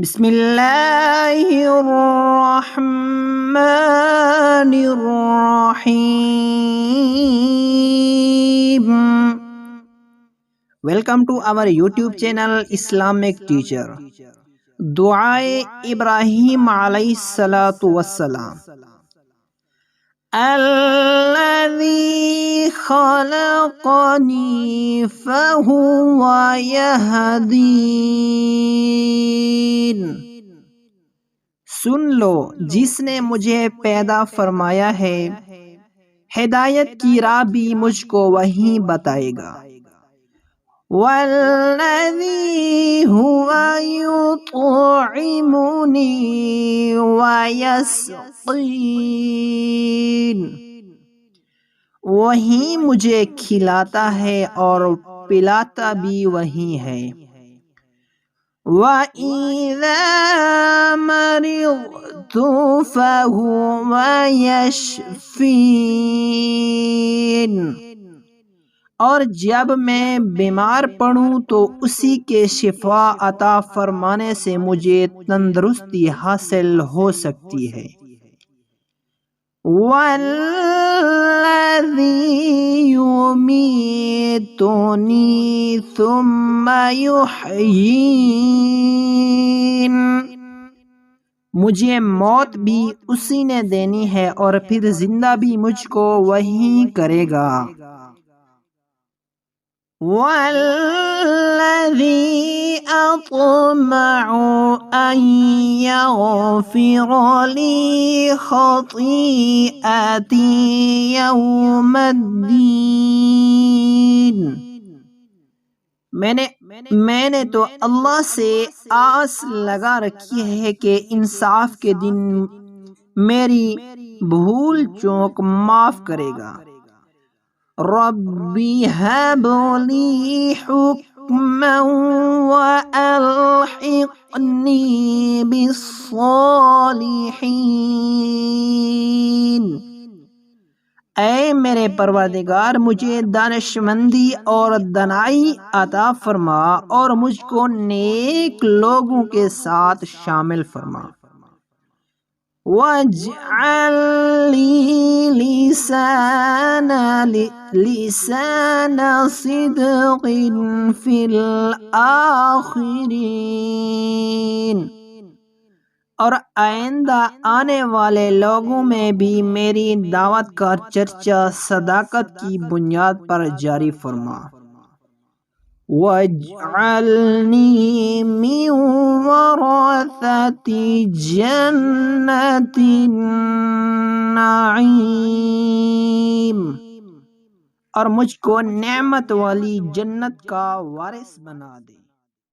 بسم اللہ الرحمن الرحیم. Welcome to our YouTube channel Islamic Teacher. دعائے ابراہیم علیہ السلام. الذی خلقنی فہو یہدین. سن لو، جس نے مجھے پیدا فرمایا ہے، ہدایت کی راہ بھی مجھ کو وہی بتائے گا. والذی هو یطعمنی ویسقین. وہی مجھے کھلاتا ہے اور پلاتا بھی وہی ہے. وَإِذَا مَرِضْتُ فَهُوَ يَشْفِينِ. اور جب میں بیمار پڑوں تو اسی کے شفا عطا فرمانے سے مجھے تندرستی حاصل ہو سکتی ہے. وَالَّذِي يُمِيتُنِي ثُمَّ يُحْيِينِ. مجھے موت بھی اسی نے دینی ہے اور پھر زندہ بھی مجھ کو وہی کرے گا. وَالَّذِي أَطْمَعُ أَن يَغْفِرَ لِي خَطِيئَتِي يَوْمَ الدِّينِ. میں نے تو اللہ سے آس لگا رکھی ہے کہ انصاف کے دن میری بھول چوک معاف کرے گا. ربی ہب لی حکما والحقنی بالصالحین. اے میرے پروردگار، مجھے دانشمندی اور دانائی عطا فرما اور مجھ کو نیک لوگوں کے ساتھ شامل فرما. وَاجْعَل لِّي لِسَانَ صِدْقٍ فِي الْآخِرِينَ. اور آئندہ آنے والے لوگوں میں بھی میری دعوت کا چرچا صداقت کی بنیاد پر جاری فرما. وَاجْعَلْنِي مِن وَرَثَةِ جَنَّةِ النَّعِيمِ. اور مجھ کو نعمت والی جنت کا وارث بنا دے.